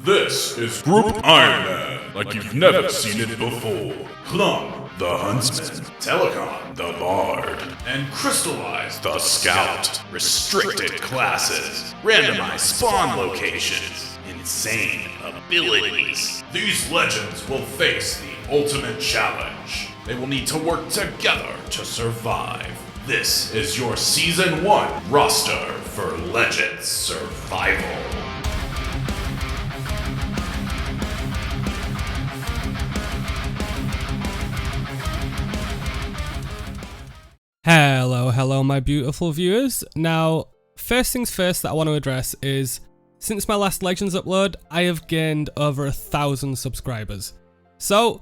This is Group Ironman, like you've never seen it before. Plum, the Huntsman, Tellacon, the Bard, and Christylize, the Scout. Restricted classes, randomized spawn locations, insane abilities. These legends will face the ultimate challenge. They will need to work together to survive. This is your Season 1 roster for Legends Survival. Hello my beautiful viewers. Now, first things first that I want to address is, since my last Legends upload, I have gained over 1,000 subscribers. So,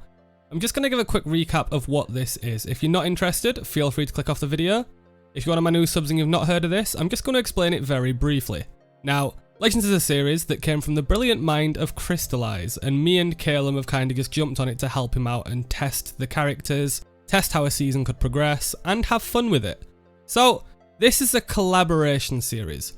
I'm just going to give a quick recap of what this is. If you're not interested, feel free to click off the video. If you're one of my new subs and you've not heard of this, I'm just going to explain it very briefly. Now, Legends is a series that came from the brilliant mind of Christylize, and me and Calum have kind of just jumped on it to help him out and test the characters, test how a season could progress, and have fun with it. So, this is a collaboration series.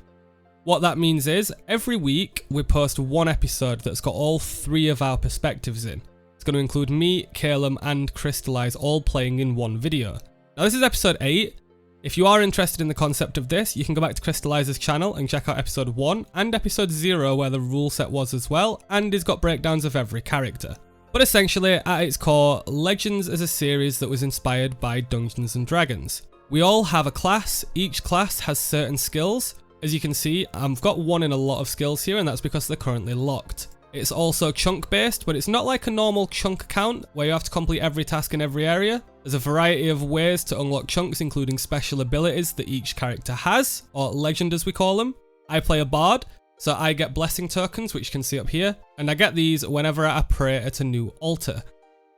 What that means is, every week we post one episode that's got all three of our perspectives in. It's going to include me, Calum, and Christylize all playing in one video. Now this is episode 8. If you are interested in the concept of this, you can go back to Christylize's channel and check out episode 1 and episode 0 where the rule set was as well, and he's got breakdowns of every character. But essentially, at its core, Legends is a series that was inspired by Dungeons & Dragons. We all have a class, each class has certain skills. As you can see, I've got one in a lot of skills here, and that's because they're currently locked. It's also chunk based, but it's not like a normal chunk count where you have to complete every task in every area. There's a variety of ways to unlock chunks, including special abilities that each character has, or legend as we call them. I play a bard, so I get blessing tokens, which you can see up here, and I get these whenever I pray at a new altar.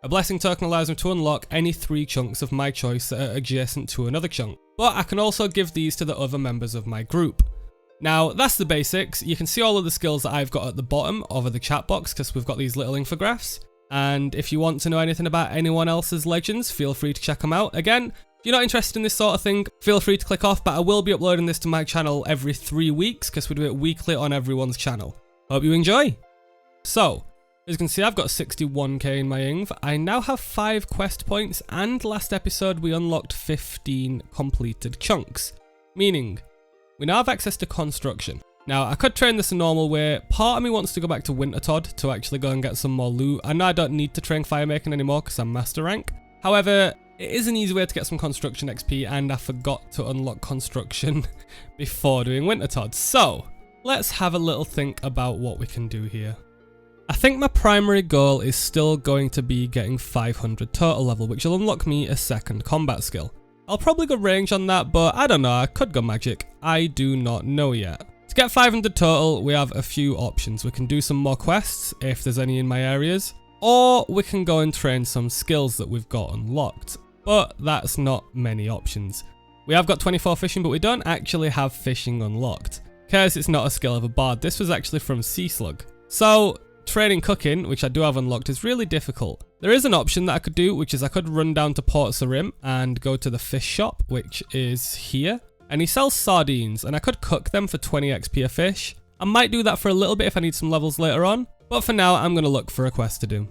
A blessing token allows me to unlock any 3 chunks of my choice that are adjacent to another chunk, but I can also give these to the other members of my group. Now, that's the basics. You can see all of the skills that I've got at the bottom of the chat box because we've got these little infographs. And if you want to know anything about anyone else's legends, feel free to check them out. Again, if you're not interested in this sort of thing, feel free to click off, but I will be uploading this to my channel every 3 weeks because we do it weekly on everyone's channel. Hope you enjoy. So, as you can see, I've got 61k in my INV. I now have 5 quest points, and last episode we unlocked 15 completed chunks. Meaning, we now have access to construction. Now, I could train this a normal way. Part of me wants to go back to Wintertodd to actually go and get some more loot. I know I don't need to train firemaking anymore because I'm master rank. However, it is an easy way to get some construction XP, and I forgot to unlock construction before doing Wintertodd. So, let's have a little think about what we can do here. I think my primary goal is still going to be getting 500 total level, which will unlock me a second combat skill. I'll probably go range on that, but I don't know, I could go magic. I do not know yet. To get 500 total, we have a few options. We can do some more quests, if there's any in my areas, or we can go and train some skills that we've got unlocked. But that's not many options. We have got 24 fishing, but we don't actually have fishing unlocked, because it's not a skill of a bard. This was actually from Sea Slug. So, training cooking, which I do have unlocked, is really difficult. There is an option that I could do, which is I could run down to Port Sarim and go to the fish shop, which is here. And he sells sardines, and I could cook them for 20 XP a fish. I might do that for a little bit if I need some levels later on, but for now I'm going to look for a quest to do.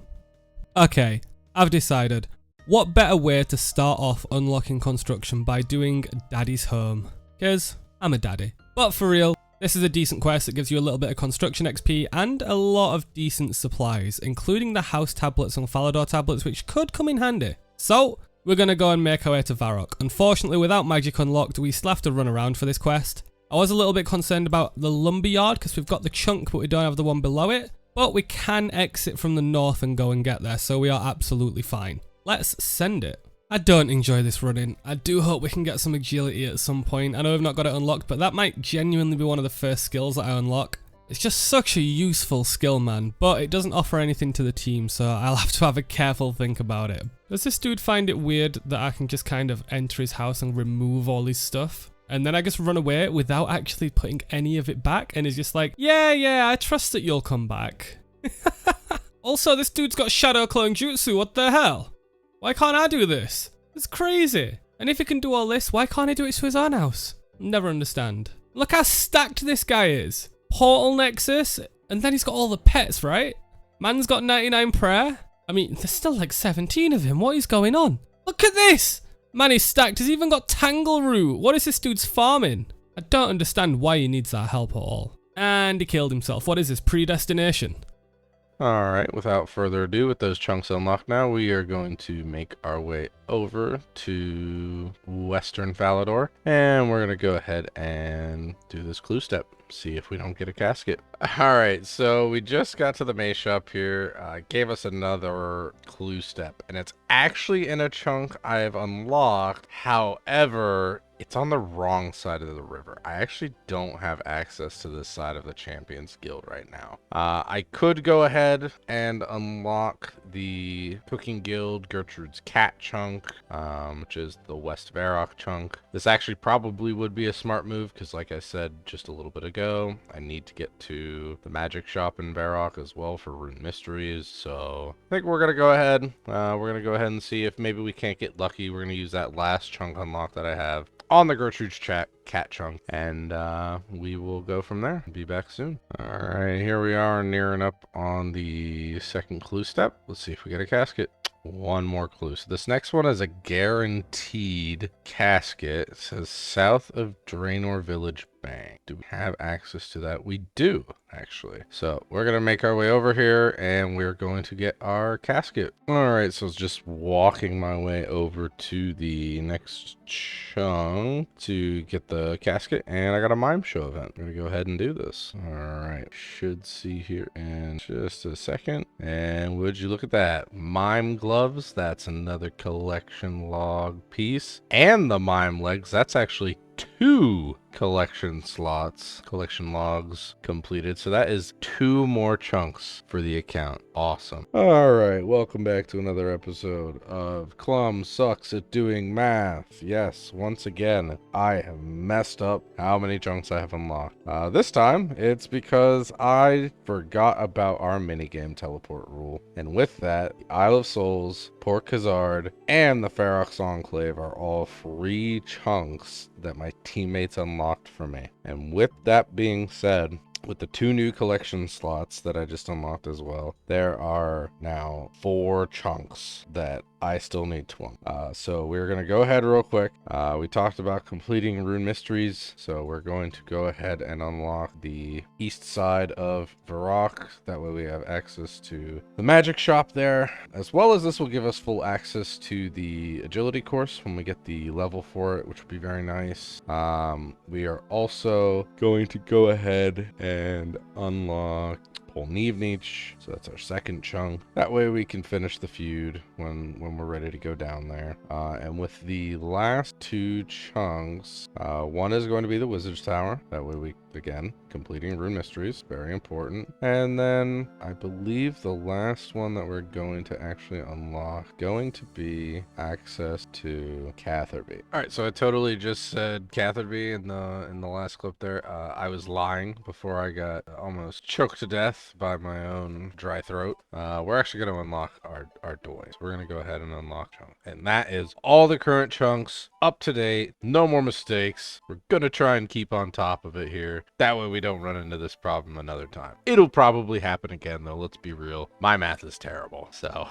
Okay, I've decided. What better way to start off unlocking construction by doing Daddy's Home? Because I'm a daddy. But for real, this is a decent quest that gives you a little bit of construction XP and a lot of decent supplies, including the house tablets and Falador tablets, which could come in handy. So, we're going to go and make our way to Varrock. Unfortunately, without magic unlocked, we still have to run around for this quest. I was a little bit concerned about the lumberyard because we've got the chunk, but we don't have the one below it. But we can exit from the north and go and get there, so we are absolutely fine. Let's send it. I don't enjoy this running. I do hope we can get some agility at some point. I know we've not got it unlocked, but that might genuinely be one of the first skills that I unlock. It's just such a useful skill, man, but it doesn't offer anything to the team, so I'll have to have a careful think about it. Does this dude find it weird that I can just kind of enter his house and remove all his stuff? And then I just run away without actually putting any of it back, and he's just like, yeah, I trust that you'll come back. Also, this dude's got shadow clone jutsu, what the hell? Why can't I do this? It's crazy. And if he can do all this, why can't he do it to his own house? Never understand. Look how stacked this guy is. Portal Nexus, And then he's got all the pets, right? Man's got 99 prayer. I mean, there's still like 17 of him. What is going on? Look at this! Man, he's stacked. He's even got Tangle Root. What is this dude's farming? I don't understand why he needs our help at all. And he killed himself. What is this, predestination? Alright, without further ado, with those chunks unlocked now, we are going to make our way over to Western Falador. And we're going to go ahead and do this clue step. See if we don't get a casket. Alright, so we just got to the maze shop here. Gave us another clue step. And it's actually in a chunk I've unlocked. However, it's on the wrong side of the river. I actually don't have access to this side of the Champions Guild right now. I could go ahead and unlock the Cooking Guild Gertrude's Cat chunk, which is the West Varrock chunk. This actually probably would be a smart move because, like I said just a little bit ago, I need to get to the magic shop in Varrock as well for Rune Mysteries. So I think we're going to go ahead. We're going to go ahead and see if maybe we can't get lucky. We're going to use that last chunk unlock that I have on the Gertrude's Cat chunk, and we will go from there. Be back soon. Alright, here we are nearing up on the second clue step. Let's see if we get a casket. One more clue. So this next one is a guaranteed casket. It says south of Draenor Village Bank. Do we have access to that? We do, actually. So we're going to make our way over here and we're going to get our casket. All right, so it's just walking my way over to the next chunk to get the casket, and I got a mime show event. I'm going to go ahead and do this. All right, should see here in just a second. And would you look at that? Mime gloves, that's another collection log piece. And the mime legs, that's actually 2 collection logs completed. So that is 2 more chunks for the account. Awesome. All right, welcome back to another episode of Clum Sucks at Doing Math. Yes, once again, I have messed up how many chunks I have unlocked. This time, it's because I forgot about our minigame teleport rule. And with that, the Isle of Souls, Port Khazard, and the Ferox Enclave are all free chunks that my teammates unlocked for me. And with that being said, with the 2 new collection slots that I just unlocked as well, there are now 4 chunks that I still need to unlock. So we're going to go ahead real quick. We talked about completing Rune Mysteries, so we're going to go ahead and unlock the east side of Varrock. That way we have access to the magic shop there, as well as this will give us full access to the agility course when we get the level for it, which will be very nice. We are also going to go ahead and unlock Polnivnich, so that's our second chunk. That way we can finish the feud when we're ready to go down there. And with the last 2 chunks, one is going to be the Wizard's Tower. That way we, again, completing Rune Mysteries, very important. And then I believe the last one that we're going to actually unlock going to be access to Catherby. All right, so I totally just said Catherby in the last clip there. I was lying before I got almost choked to death by my own dry throat. We're actually going to unlock our doors. We're going to go ahead and unlock chunk, and that is all the current chunks up to date. No more mistakes. We're going to try and keep on top of it here. That way we don't run into this problem another time. It'll probably happen again though. Let's be real. My math is terrible. So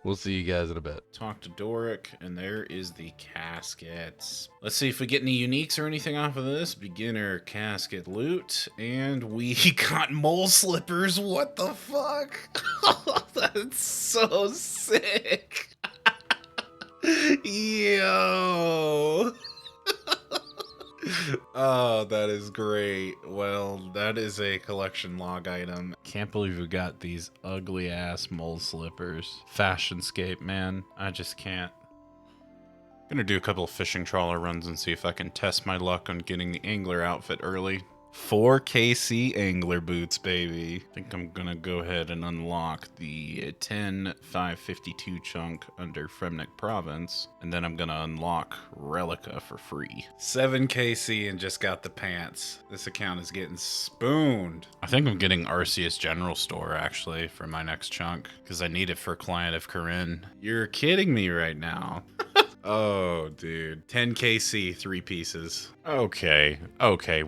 we'll see you guys in a bit. Talk to Doric, and there is the caskets. Let's see if we get any uniques or anything off of this. Beginner casket loot, and we got mole slippers. What the fuck? That's so sick. Yo. Oh, that is great. Well, that is a collection log item. Can't believe we got these ugly ass mole slippers. Fashionscape, man. I just can't. Gonna do a couple of fishing trawler runs and see if I can test my luck on getting the angler outfit early. 4KC angler boots, baby. I think I'm gonna go ahead and unlock the 10,552 chunk under Fremnik Province, and then I'm gonna unlock Relica for free. 7KC and just got the pants. This account is getting spooned. I think I'm getting Arceus General Store actually for my next chunk, because I need it for Client of Corinne. You're kidding me right now. Oh, dude. 10kc, 3 pieces. Okay,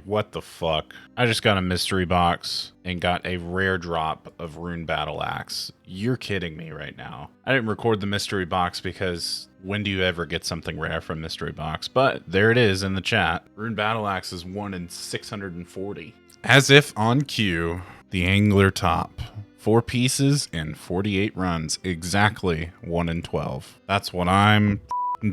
what the fuck? I just got a mystery box and got a rare drop of Rune Battle Axe. You're kidding me right now. I didn't record the mystery box because when do you ever get something rare from mystery box? But there it is in the chat. Rune Battle Axe is 1 in 640. As if on cue, the Angler Top. 4 pieces and 48 runs. Exactly 1 in 12. That's what I'm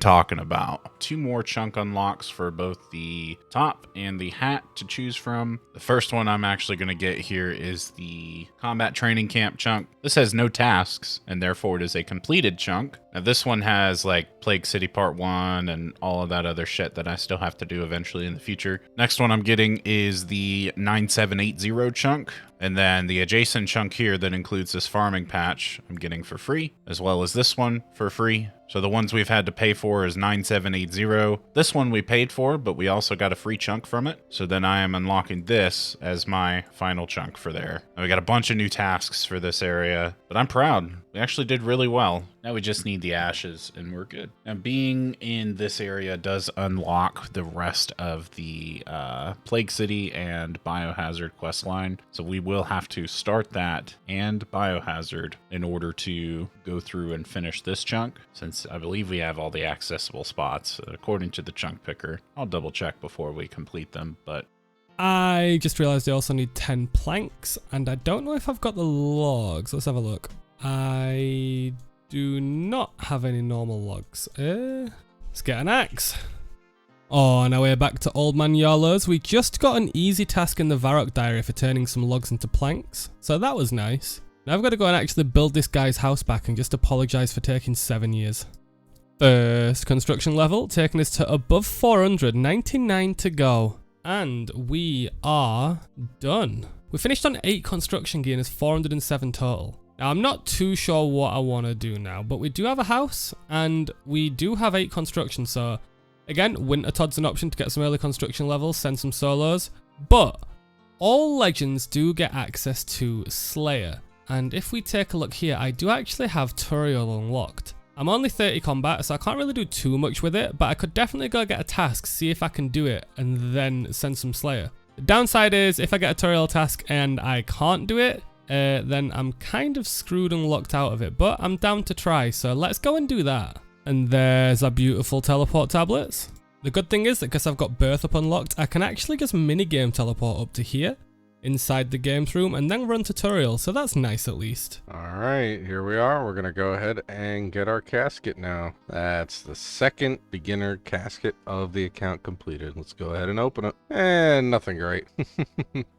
talking about. 2 more chunk unlocks for both the top and the hat to choose from. The first one I'm actually going to get here is the combat training camp chunk. This has no tasks and therefore it is a completed chunk. Now this one has like Plague City Part 1 and all of that other shit that I still have to do eventually in the future. Next one I'm getting is the 9780 chunk. And then the adjacent chunk here that includes this farming patch I'm getting for free, as well as this one for free. So the ones we've had to pay for is 9780. This one we paid for, but we also got a free chunk from it. So then I am unlocking this as my final chunk for there. Now we got a bunch of new tasks for this area, but I'm proud. We actually did really well. Now we just need the ashes and we're good. Now being in this area does unlock the rest of the Plague City and Biohazard quest line. So we will have to start that and Biohazard in order to go through and finish this chunk, since I believe we have all the accessible spots according to the chunk picker. I'll double check before we complete them, but I just realized I also need 10 planks, and I don't know if I've got the logs. Let's have a look. I do not have any normal logs. Let's get an axe. Oh, now we're back to Old Man YOLO's. We just got an easy task in the Varrock diary for turning some logs into planks, so that was nice. Now I've got to go and actually build this guy's house back and just apologise for taking 7 years. First construction level, taking us to above 400, 99 to go. And we are done. We finished on 8 construction gear and it's 407 total. Now I'm not too sure what I want to do now, but we do have a house and we do have 8 construction, so again, Winter Todd's an option to get some early construction levels, send some solos, but all legends do get access to Slayer. And if we take a look here, I do actually have Turiel unlocked. I'm only 30 combat, so I can't really do too much with it, but I could definitely go get a task, see if I can do it, and then send some Slayer. The downside is, if I get a Turiel task and I can't do it, then I'm kind of screwed and locked out of it, but I'm down to try, so let's go and do that. And there's our beautiful teleport tablets. The good thing is that because I've got Birth up unlocked, I can actually just minigame teleport up to here, inside the games room, and then run tutorial, so that's nice at least. Alright, here we are. We're gonna go ahead and get our casket now. That's the second beginner casket of the account completed. Let's go ahead and open it. And nothing great.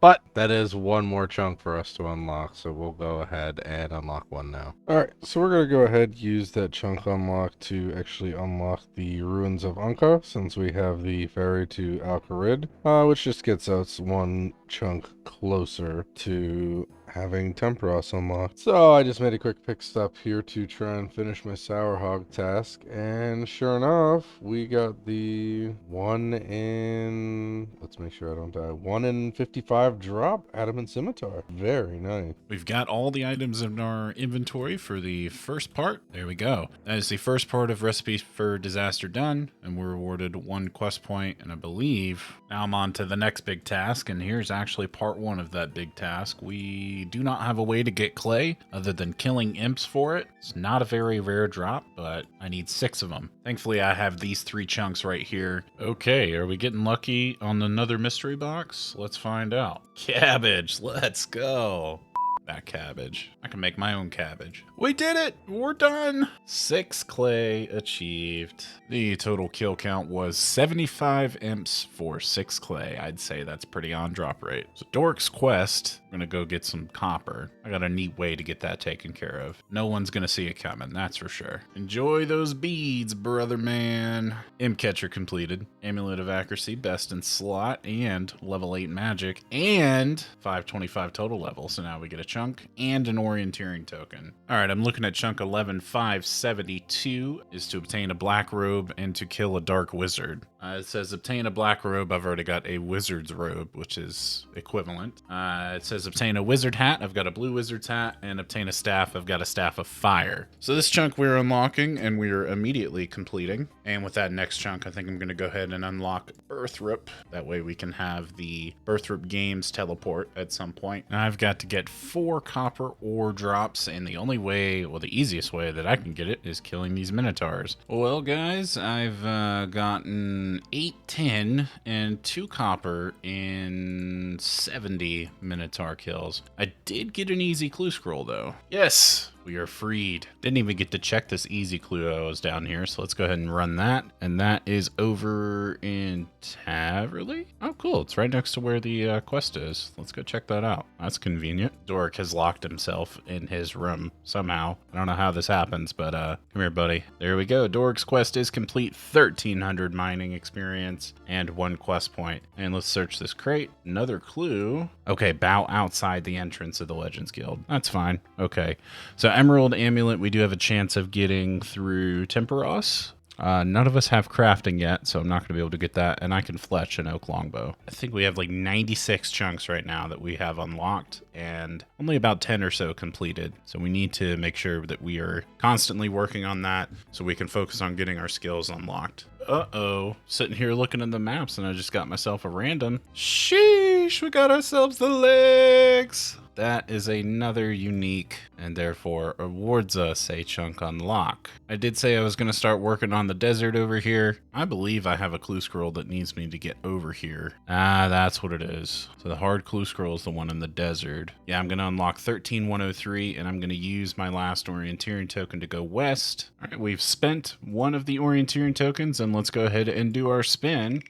But that is one more chunk for us to unlock, so we'll go ahead and unlock one now. Alright, so we're gonna go ahead and use that chunk unlock to actually unlock the Ruins of Unka, since we have the ferry to Al-Kharid, which just gets us one chunk closer to having Temperos unlocked. So I just made a quick pick stop here to try and finish my Sour Hog task, and sure enough, we got the 1 in, let's make sure I don't die, 1 in 55 drop Adamant Scimitar. Very nice. we've got all the items in our inventory for the first part. There we go. That is the first part of Recipes for Disaster done, and we're awarded 1 quest point, and I believe now I'm on to the next big task, and here's actually part 1 of that big task. We do not have a way to get clay other than killing imps for it. It's not a very rare drop, but I need 6 of them. Thankfully, I have these 3 chunks right here. Okay, are we getting lucky on another mystery box? Let's find out. Cabbage, let's go. That cabbage. I can make my own cabbage. We did it! We're done! 6 clay achieved. The total kill count was 75 imps for 6 clay. I'd say that's pretty on drop rate. So Dork's quest, I'm gonna go get some copper. I got a neat way to get that taken care of. No one's gonna see it coming, that's for sure. Enjoy those beads, brother man. Imp catcher completed. Amulet of accuracy, best in slot, and level 8 magic, and 525 total level. So now we get a chunk chunk and an orienteering token. All right, I'm looking at chunk 11,572 is to obtain a black robe and to kill a dark wizard. It says obtain a black robe. I've already got a wizard's robe, which is equivalent. It says obtain a wizard hat. I've got a blue wizard's hat, and obtain a staff. I've got a staff of fire. So this chunk we're unlocking and we're immediately completing. And with that next chunk, I think I'm going to go ahead and unlock Birthrip. That way we can have the Birthrip Games teleport at some point. Now I've got to get 4 copper ore drops, and the only way, well, the easiest way that I can get it is killing these minotaurs. Well, guys, I've gotten 8 tin and 2 copper in 70 minotaur kills. I did get an easy clue scroll, though. Yes! We are freed. Didn't even get to check this easy clue I was down here, so let's go ahead and run that. And that is over in Taverley? Oh, cool. It's right next to where the quest is. Let's go check that out. That's convenient. Dork has locked himself in his room somehow. I don't know how this happens, but come here, buddy. There we go. Dork's quest is complete. 1,300 mining experience and 1 quest point. And let's search this crate. Another clue. Okay, bow outside the entrance of the Legends Guild. That's fine. Okay. So Emerald Amulet, we do have a chance of getting through Temperos. None of us have crafting yet, so I'm not going to be able to get that. And I can fletch an oak longbow. I think we have like 96 chunks right now that we have unlocked, and only about 10 or so completed. So we need to make sure that we are constantly working on that so we can focus on getting our skills unlocked. Uh-oh. Sitting here looking at the maps, and I just got myself a random. Sheesh, we got ourselves the legs. That is another unique, and therefore awards us a chunk unlock. I did say I was going to start working on the desert over here. I believe I have a clue scroll that needs me to get over here. Ah, that's what it is. So the hard clue scroll is the one in the desert. Yeah, I'm going to unlock 13,103, and I'm going to use my last orienteering token to go west. All right, we've spent one of the orienteering tokens, and let's go ahead and do our spin.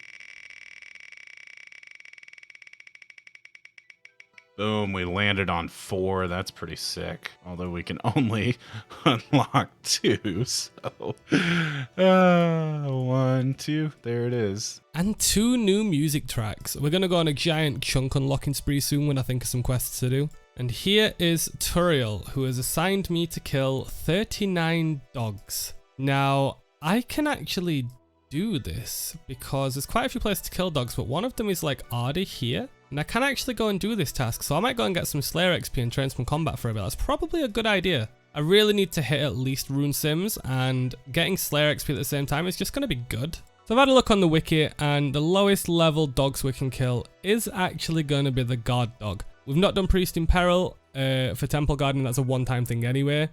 Boom, we landed on 4. That's pretty sick. Although we can only unlock 2, so... 1, 2, there it is. And 2 new music tracks. We're going to go on a giant chunk unlocking spree soon when I think of some quests to do. And here is Turiel, who has assigned me to kill 39 dogs. Now, I can actually do this because there's quite a few places to kill dogs, but one of them is like Ardy here. And I can actually go and do this task, so I might go and get some Slayer XP and train some combat for a bit. That's probably a good idea. I really need to hit at least rune sims, and getting Slayer XP at the same time is just going to be good. So I've had a look on the wiki, and the lowest level dogs we can kill is actually going to be the guard dog. We've not done Priest in Peril for temple guarding, that's a one-time thing anyway.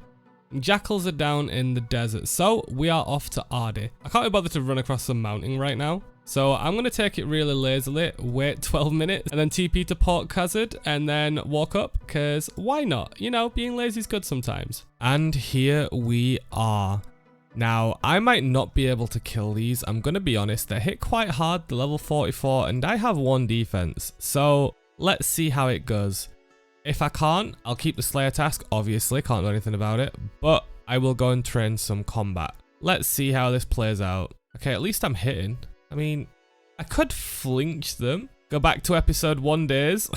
And jackals are down in the desert, so we are off to Ardy. I can't be bothered to run across some mountain right now. So I'm going to take it really lazily, wait 12 minutes, and then TP to Port Khazad, and then walk up, because why not? You know, being lazy is good sometimes. And here we are. Now, I might not be able to kill these, I'm going to be honest, they hit quite hard, the level 44, and I have 1 defense. So let's see how it goes. If I can't, I'll keep the Slayer task, obviously, can't do anything about it, but I will go and train some combat. Let's see how this plays out. Okay, at least I'm hitting. I mean, I could flinch them, go back to episode 1 days,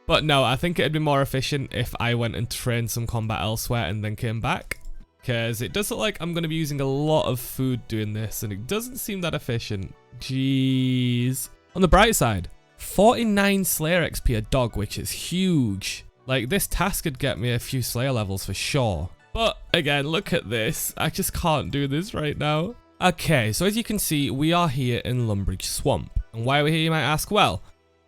but no, I think it'd be more efficient if I went and trained some combat elsewhere and then came back, because it does look like I'm going to be using a lot of food doing this, and it doesn't seem that efficient. Jeez. On the bright side, 49 Slayer XP a dog, which is huge. Like, this task could get me a few Slayer levels for sure. But again, look at this. I just can't do this right now. Okay, so as you can see, we are here in Lumbridge Swamp. And why are we here, you might ask? Well,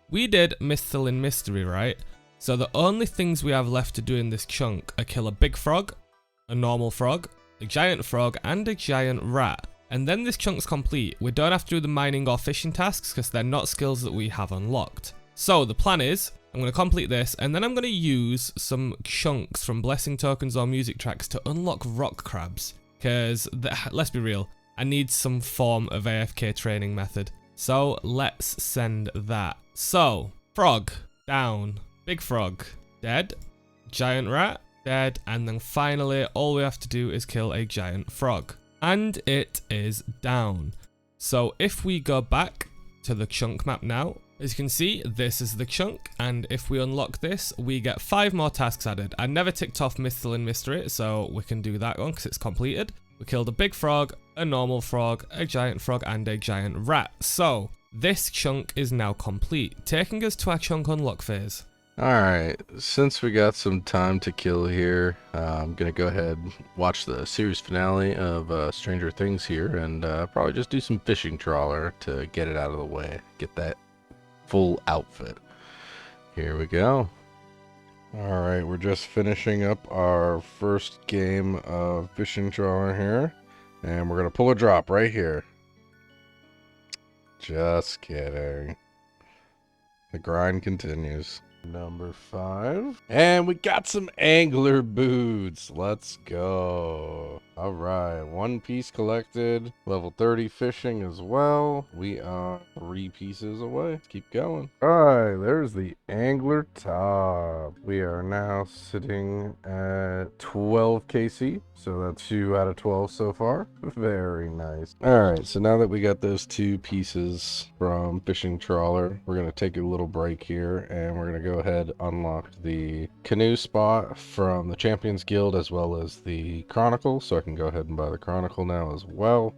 we did Misthalin Mystery, right? So the only things we have left to do in this chunk are kill a big frog, a normal frog, a giant frog, and a giant rat. And then this chunk's complete. We don't have to do the mining or fishing tasks because they're not skills that we have unlocked. So the plan is, I'm going to complete this, and then I'm going to use some chunks from blessing tokens or music tracks to unlock rock crabs. Because, let's be real, I need some form of AFK training method. So let's send that. So, frog, down. Big frog, dead. Giant rat, dead. And then finally, all we have to do is kill a giant frog. And it is down. So if we go back to the chunk map now, As you can see, this is the chunk, and if we unlock this, we get 5 more tasks added. I never ticked off Mythil and Mystery, so we can do that one because it's completed. We killed a big frog, a normal frog, a giant frog, and a giant rat. So, this chunk is now complete, taking us to our chunk unlock phase. Alright, since we got some time to kill here, I'm gonna go ahead and watch the series finale of Stranger Things here, and probably just do some fishing trawler to get it out of the way, get that full outfit. Here we go. Alright, we're just finishing up our first game of fishing trawler here, and we're gonna pull a drop right here. Just kidding. The grind continues. Number 5. And we got some angler boots. Let's go. All right. 1 piece collected. Level 30 fishing as well. We are 3 pieces away. Let's keep going. All right. There's the angler top. We are now sitting at 12 KC. So that's 2 out of 12 so far. Very nice. All right. So now that we got those 2 pieces from fishing trawler, we're going to take a little break here and we're going to go ahead unlock the canoe spot from the Champions Guild as well as the Chronicle, so I can go ahead and buy the Chronicle now as well.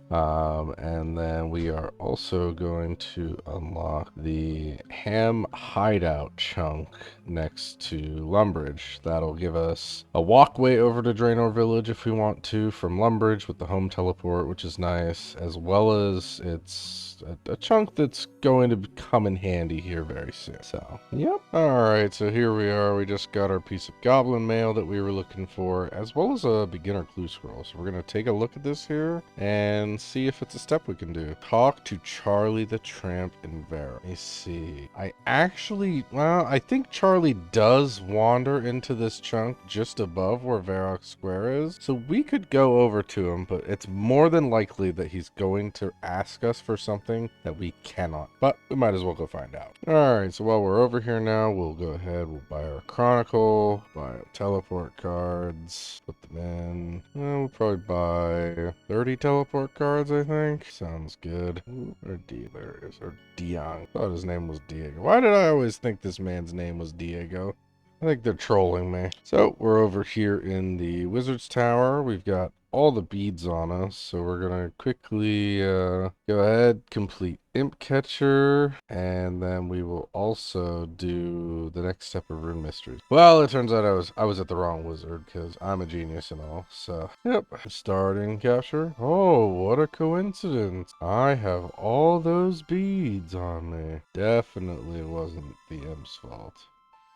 And then we are also going to unlock the Ham Hideout chunk next to Lumbridge. That'll give us a walkway over to Draenor Village if we want to from Lumbridge with the home teleport, which is nice, as well as it's a chunk that's going to come in handy here very soon. So, yep. Alright, so here we are. We just got our piece of goblin mail that we were looking for, as well as a beginner clue scroll. So we're going to take a look at this here and see if it's a step we can do. Talk to Charlie the Tramp in Vera. Let me see. I think Charlie does wander into this chunk just above where Varrock Square is. So we could go over to him, but it's more than likely that he's going to ask us for something that we cannot, but we might as well go find out. All right, so while we're over here now, we'll go ahead, we'll buy our Chronicle, buy our teleport cards, put them in. We'll probably buy 30 teleport cards, I think. Sounds good. Ooh, our dealer is, or Dion. I thought his name was Diego. Why did I always think this man's name was Diego? I think they're trolling me. So we're over here in the Wizard's Tower. We've got all the beads on us, so we're gonna quickly go ahead, complete Imp Catcher, and then we will also do the next step of Rune Mysteries. Well, it turns out I was at the wrong wizard because I'm a genius and all. So, yep, starting capture. Oh, what a coincidence! I have all those beads on me. Definitely wasn't the Imp's fault.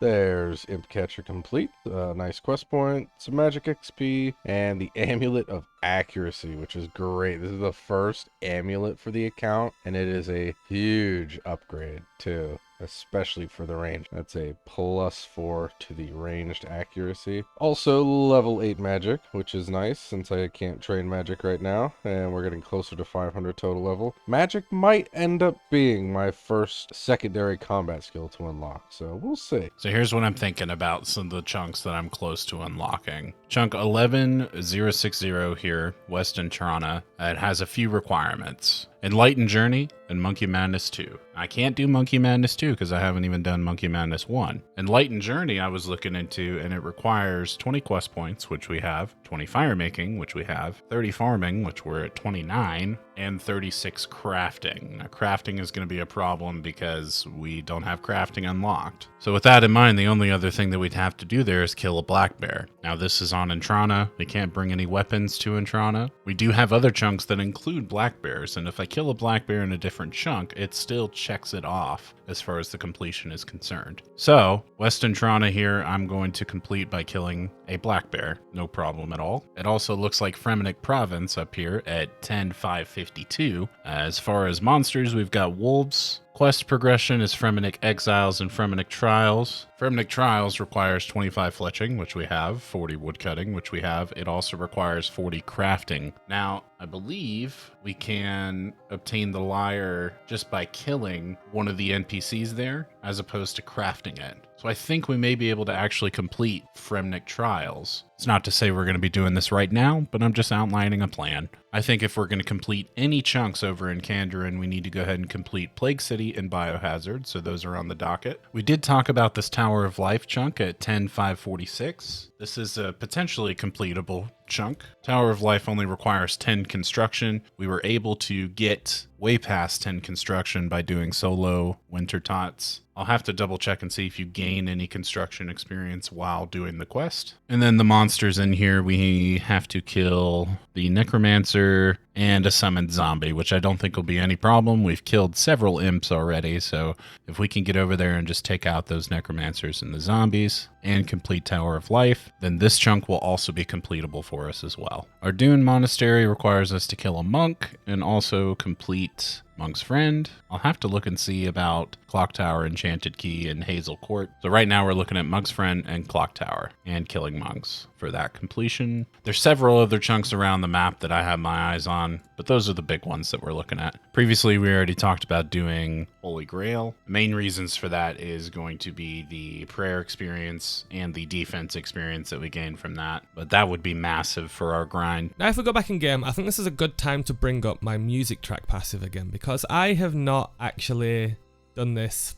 There's Imp Catcher complete, nice quest point, some magic XP, and the Amulet of Accuracy, which is great. This is the first amulet for the account, and it is a huge upgrade too, especially for the range. That's a +4 to the ranged accuracy. Also level 8 magic, which is nice since I can't train magic right now, and we're getting closer to 500 total level. Magic might end up being my first secondary combat skill to unlock, so we'll see. So here's what I'm thinking about some of the chunks that I'm close to unlocking. Chunk 11060 here, West Entrana. It has a few requirements. Enlightened Journey and Monkey Madness 2. I can't do Monkey Madness 2 because I haven't even done Monkey Madness 1. Enlightened Journey I was looking into, and it requires 20 quest points, which we have, 20 fire making, which we have, 30 farming, which we're at 29, and 36 crafting. Now, crafting is going to be a problem because we don't have crafting unlocked. So with that in mind, the only other thing that we'd have to do there is kill a black bear. Now this is on Entrana. We can't bring any weapons to Entrana. We do have other chunks that include black bears, and if I kill a black bear in a different chunk, it still checks it off as far as the completion is concerned. So West Entrana here, I'm going to complete by killing a black bear. No problem at all. It also looks like Fremenic Province up here at 10,552. As far as monsters, we've got wolves. Quest progression is Fremenic Exiles and Fremenic Trials. Fremenic Trials requires 25 fletching, which we have, 40 woodcutting, which we have. It also requires 40 crafting. Now, I believe we can obtain the lyre just by killing one of the NPCs there, as opposed to crafting it. So I think we may be able to actually complete Fremenic Trials. It's not to say we're going to be doing this right now, but I'm just outlining a plan. I think if we're going to complete any chunks over in Kandarin, we need to go ahead and complete Plague City Gravity, and Biohazard, so those are on the docket. We did talk about this Tower of Life chunk at 10,546. This is a potentially completable chunk. Tower of Life only requires 10 construction. We were able to get way past 10 construction by doing solo winter tots. I'll have to double check and see if you gain any construction experience while doing the quest. And then the monsters in here, we have to kill the Necromancer and a summoned zombie, which I don't think will be any problem. We've killed several imps already, so if we can get over there and just take out those Necromancers and the zombies and complete Tower of Life, then this chunk will also be completable for us as well. Our Dune Monastery requires us to kill a monk and also complete Monk's Friend. I'll have to look and see about Clock Tower, Enchanted Key, and Hazel Court. So right now we're looking at Monk's Friend and Clock Tower and killing monks for that completion. There's several other chunks around the map that I have my eyes on, but those are the big ones that we're looking at. Previously, we already talked about doing Holy Grail. The main reasons for that is going to be the prayer experience and the defense experience that we gain from that, but that would be massive for our grind. Now if we go back in game, I think this is a good time to bring up my music track passive again, because I have not actually done this,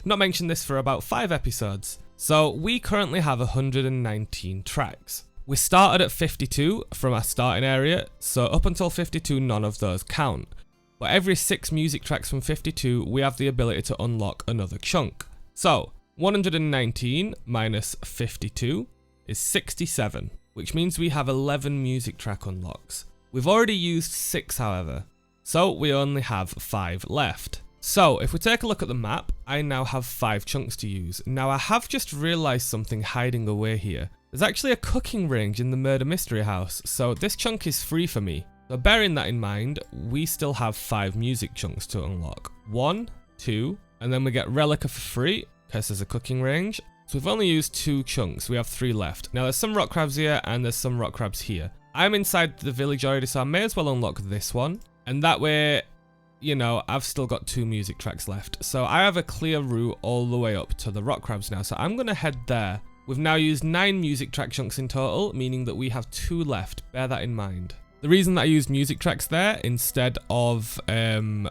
not mentioned this for about 5 episodes. So we currently have 119 tracks. We started at 52 from our starting area, so up until 52 none of those count. But every 6 music tracks from 52 we have the ability to unlock another chunk. So 119 minus 52 is 67, which means we have 11 music track unlocks. We've already used 6 however, so we only have 5 left. So if we take a look at the map, I now have 5 chunks to use. Now I have just realised something hiding away here. There's actually a cooking range in the Murder Mystery House, so this chunk is free for me. So bearing that in mind, we still have 5 music chunks to unlock. 1, 2, and then we get Relica for free, because there's a cooking range. So we've only used 2 chunks, we have 3 left. Now there's some rock crabs here, and there's some rock crabs here. I'm inside the village already, so I may as well unlock this one. And that way, you know, I've still got 2 music tracks left. So I have a clear route all the way up to the rock crabs now, so I'm going to head there. We've now used 9 music track chunks in total, meaning that we have 2 left. Bear that in mind. The reason that I used music tracks there instead of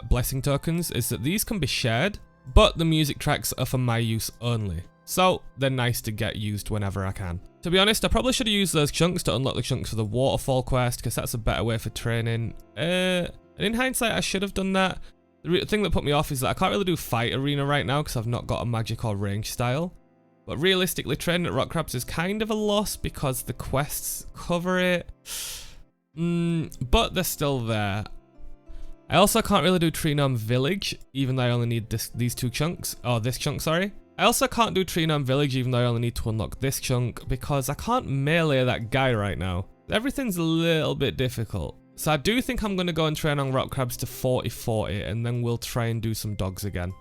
blessing tokens is that these can be shared, but the music tracks are for my use only. So they're nice to get used whenever I can. To be honest, I probably should have used those chunks to unlock the chunks for the waterfall quest, because that's a better way for training. And in hindsight, I should have done that. The thing that put me off is that I can't really do fight arena right now because I've not got a magic or range style. But realistically, training at rock crabs is kind of a loss because the quests cover it. But they're still there. I also can't really do Tree Gnome Village, even though I only need these 2 chunks. Oh, this chunk, sorry. I also can't do Tree Gnome Village, even though I only need to unlock this chunk, because I can't melee that guy right now. Everything's a little bit difficult. So I do think I'm going to go and train on rock crabs to 40-40, and then we'll try and do some dogs again.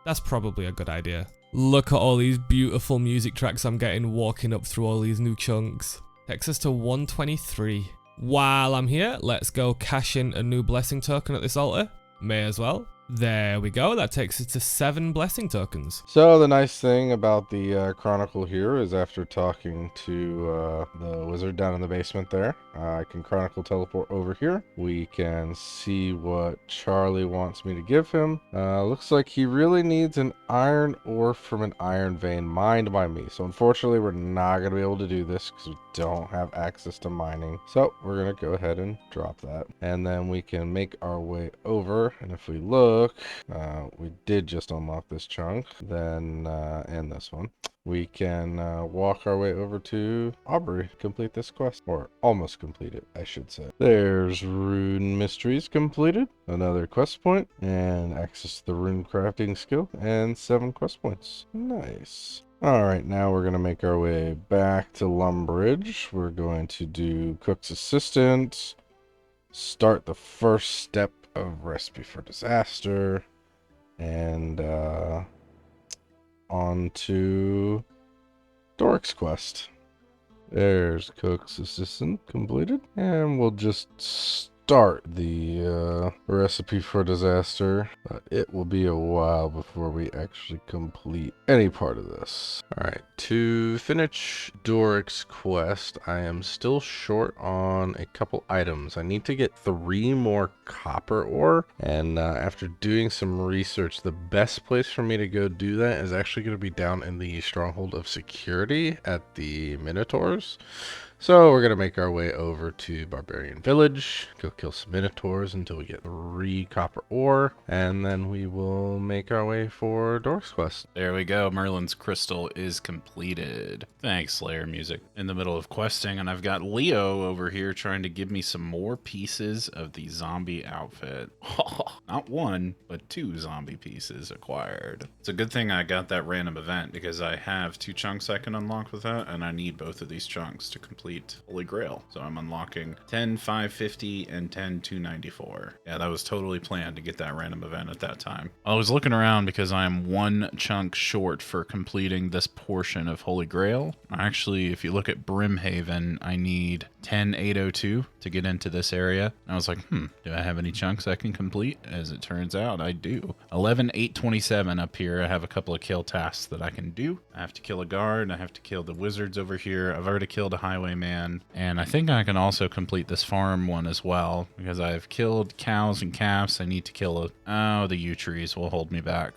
That's probably a good idea. Look at all these beautiful music tracks I'm getting walking up through all these new chunks. Takes us to 123. While I'm here, let's go cash in a new blessing token at this altar. May as well. There we go, that takes us to 7 blessing tokens. So the nice thing about the Chronicle here is after talking to the wizard down in the basement there, I can Chronicle teleport over here. We can see what Charlie wants me to give him. Looks like he really needs an iron ore from an iron vein mined by me. So unfortunately we're not going to be able to do this because we don't have access to mining. So we're going to go ahead and drop that. And then we can make our way over. And if we look, we did just unlock this chunk, then and this one. We can walk our way over to Aubrey, complete this quest, or almost complete it, I should say. There's Rune Mysteries completed, another quest point, and access to the rune crafting skill, and 7 quest points. Nice. Alright, now we're going to make our way back to Lumbridge. We're going to do Cook's Assistant, start the first step of Recipe for Disaster, and on to Doric's quest. There's Cook's Assistant completed, and we'll just start the recipe for disaster, but it will be a while before we actually complete any part of this. Alright, to finish Doric's quest, I am still short on a couple items. I need to get 3 more copper ore, and after doing some research, the best place for me to go do that is actually going to be down in the Stronghold of Security at the Minotaurs. So we're going to make our way over to Barbarian Village, go kill some Minotaurs until we get 3 copper ore, and then we will make our way for Doric's quest. There we go. Merlin's crystal is completed. Thanks, Slayer Music. In the middle of questing, and I've got Leo over here trying to give me some more pieces of the zombie outfit. Not 1, but 2 zombie pieces acquired. It's a good thing I got that random event because I have 2 chunks I can unlock with that, and I need both of these chunks to complete Holy Grail. So I'm unlocking 10 550 and 10 294. Yeah, that was totally planned to get that random event at that time. I was looking around because I am 1 chunk short for completing this portion of Holy Grail. Actually, if you look at Brimhaven, I need 10 802 to get into this area. And I was like, do I have any chunks I can complete? As it turns out, I do. 11 827 up here. I have a couple of kill tasks that I can do. I have to kill a guard. I have to kill the wizards over here. I've already killed a highwayman. And I think I can also complete this farm one as well because I've killed cows and calves. I need to kill the yew trees will hold me back.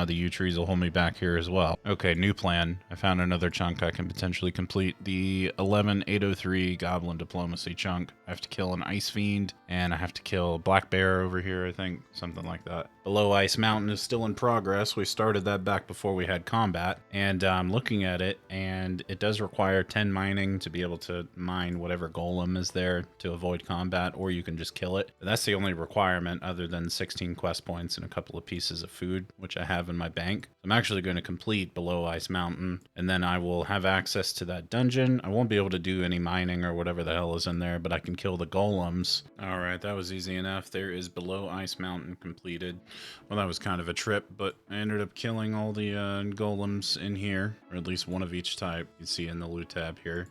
The yew trees will hold me back here as well. Okay, new plan. I found another chunk I can potentially complete. The 11-803 Goblin Diplomacy chunk. I have to kill an Ice Fiend, and I have to kill a Black Bear over here, I think. Something like that. Below Ice Mountain is still in progress. We started that back before we had combat. And I'm looking at it, and it does require 10 mining to be able to mine whatever golem is there to avoid combat, or you can just kill it. But that's the only requirement other than 16 quest points and a couple of pieces of food, which I have in my bank. I'm actually going to complete Below Ice Mountain, and then I will have access to that dungeon. I won't be able to do any mining or whatever the hell is in there, but I can kill the golems. All right, that was easy enough. There is Below Ice Mountain completed. Well, that was kind of a trip, but I ended up killing all the golems in here, or at least one of each type. You can see in the loot tab here.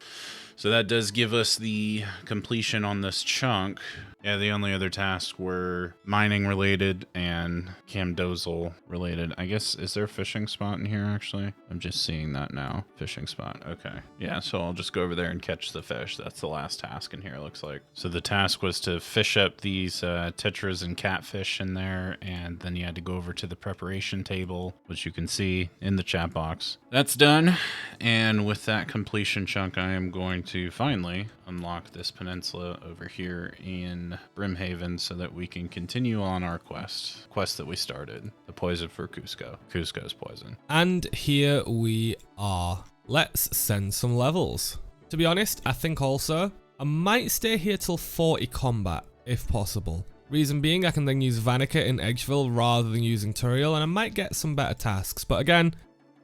So that does give us the completion on this chunk. Yeah, the only other tasks were mining related and Camdozel related. I guess, is there a fishing spot in here actually? I'm just seeing that now. Fishing spot, okay. Yeah, so I'll just go over there and catch the fish. That's the last task in here, it looks like. So the task was to fish up these tetras and catfish in there, and then you had to go over to the preparation table, which you can see in the chat box. That's done, and with that completion chunk, I am going to finally unlock this peninsula over here in Brimhaven so that we can continue on our quest that we started, the poison for Cusco's poison. And here we are. Let's send some levels. To be honest, I think also I might stay here till 40 combat if possible. Reason being, I can then use Vanica in Edgeville rather than using Turiel, and I might get some better tasks. But again,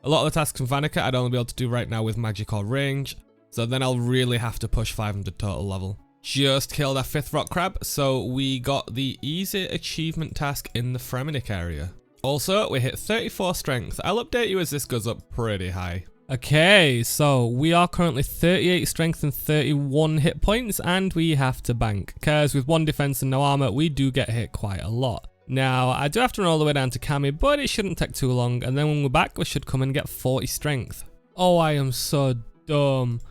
a lot of the tasks in Vanica I'd only be able to do right now with magic or range, so then I'll really have to push 500 total level. Just killed our 5th rock crab, so we got the easy achievement task in the Fremenic area. Also, we hit 34 strength. I'll update you as this goes up pretty high. Okay, so we are currently 38 strength and 31 hit points, and we have to bank, because with 1 defense and no armor, we do get hit quite a lot. Now, I do have to run all the way down to Kami, but it shouldn't take too long, and then when we're back, we should come and get 40 strength. Oh, I am so dumb.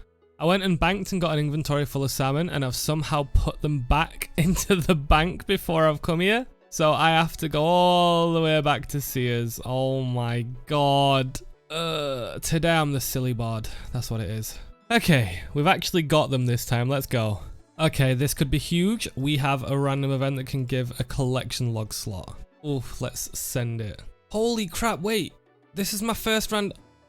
I went and banked and got an inventory full of salmon, and I've somehow put them back into the bank before I've come here. So I have to go all the way back to Sears. Oh my god. Today I'm the silly bard. That's what it is. Okay, we've actually got them this time. Let's go. Okay, this could be huge. We have a random event that can give a collection log slot. Oof, let's send it. Holy crap, wait. This is my first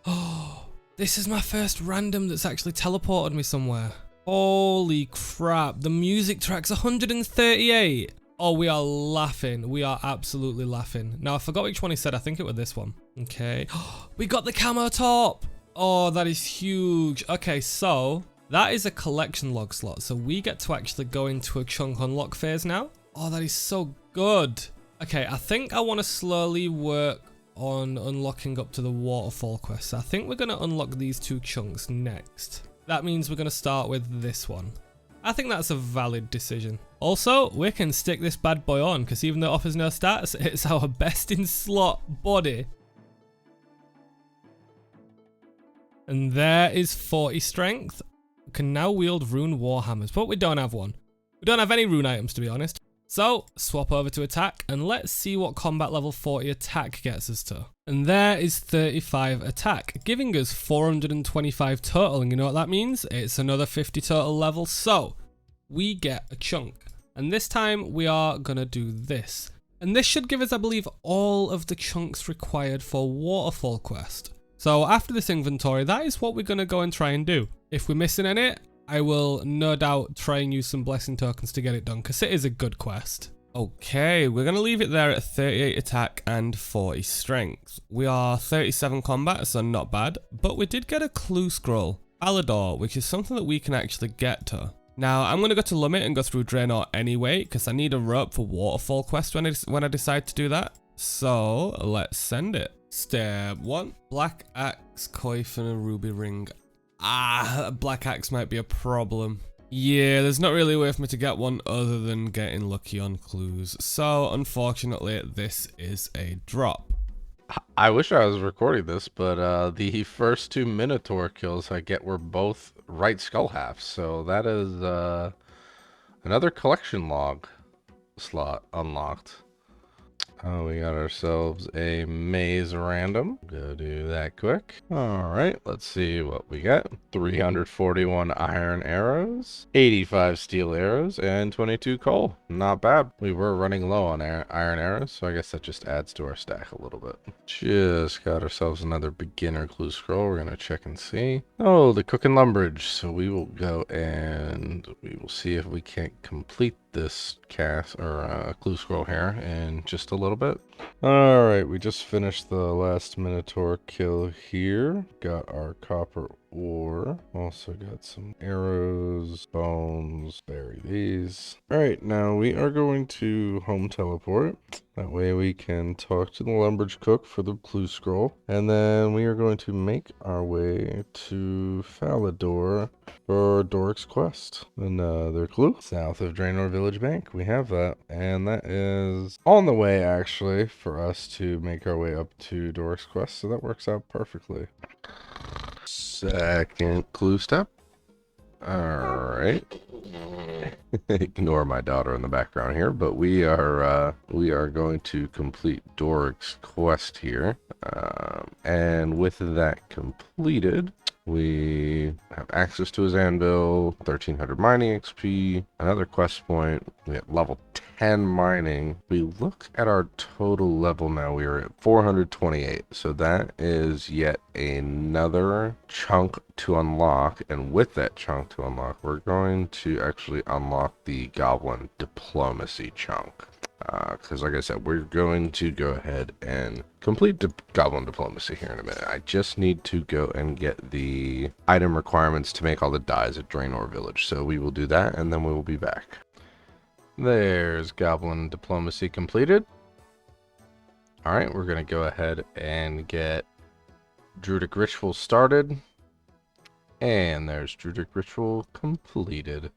Oh. This is my first random that's actually teleported me somewhere. Holy crap, the music track's 138. Oh, we are laughing. We are absolutely laughing. Now, I forgot which one he said. I think it was this one. Okay. We got the camo top. Oh, that is huge. Okay, so that is a collection log slot. So we get to actually go into a chunk unlock phase now. Oh, that is so good. Okay, I think I want to slowly work on unlocking up to the waterfall quest. So I think we're going to unlock these 2 chunks next. That means we're going to start with this one. I think that's a valid decision. Also, we can stick this bad boy on, because even though it offers no stats, it's our best in slot body. And there is 40 strength. We can now wield rune warhammers, but we don't have one. We don't have any rune items, to be honest. So, swap over to attack, and let's see what combat level 40 attack gets us to. And there is 35 attack, giving us 425 total, and you know what that means? It's another 50 total level, so we get a chunk. And this time, we are gonna do this. And this should give us, I believe, all of the chunks required for Waterfall Quest. So after this inventory, that is what we're gonna go and try and do. If we're missing any, I will no doubt try and use some blessing tokens to get it done, because it is a good quest. Okay, we're going to leave it there at 38 attack and 40 strength. We are 37 combat, so not bad, but we did get a clue scroll, Alador, which is something that we can actually get to. Now, I'm going to go to Limit and go through Draenor anyway, because I need a rope for Waterfall Quest when I decide to do that. So, let's send it. Step 1, Black Axe, Coif and a Ruby Ring. Black Axe might be a problem. Yeah, there's not really a way for me to get one other than getting lucky on clues. So, unfortunately, this is a drop. I wish I was recording this, but the first 2 Minotaur kills I get were both right skull halves. So that is another collection log slot unlocked. Oh, we got ourselves a maze random. Go do that quick. All right, let's see what we got. 341 iron arrows, 85 steel arrows, and 22 coal. Not bad. We were running low on iron arrows, so I guess that just adds to our stack a little bit. Just got ourselves another beginner clue scroll. We're gonna check and see. Oh, the cooking lumbridge. So we will go and we will see if we can't complete this cast or clue scroll here in just a little bit. All right, we just finished the last Minotaur kill here. Got our copper ore. Also got some arrows, bones. Bury these. All right, now we are going to home teleport. That way we can talk to the lumbridge cook for the clue scroll. And then we are going to make our way to Falador for Doric's quest. Another clue. South of Draenor Village Bank. We have that. And that is on the way, actually, for us to make our way up to Doric's quest. So that works out perfectly. Second clue step. All right. Ignore my daughter in the background here, but we are going to complete Doric's quest here, and with that completed, we have access to his anvil, 1300 mining XP, another quest point. We at level 10 mining. We look at our total level now. We are at 428, so that is yet another chunk to unlock, and with that chunk to unlock, we're going to actually unlock the Goblin Diplomacy chunk. Because like I said, we're going to go ahead and complete Goblin Diplomacy here in a minute. I just need to go and get the item requirements to make all the dyes at Draenor Village. So we will do that, and then we will be back. There's Goblin Diplomacy completed. Alright, we're going to go ahead and get Druidic Ritual started. And there's Druidic Ritual completed.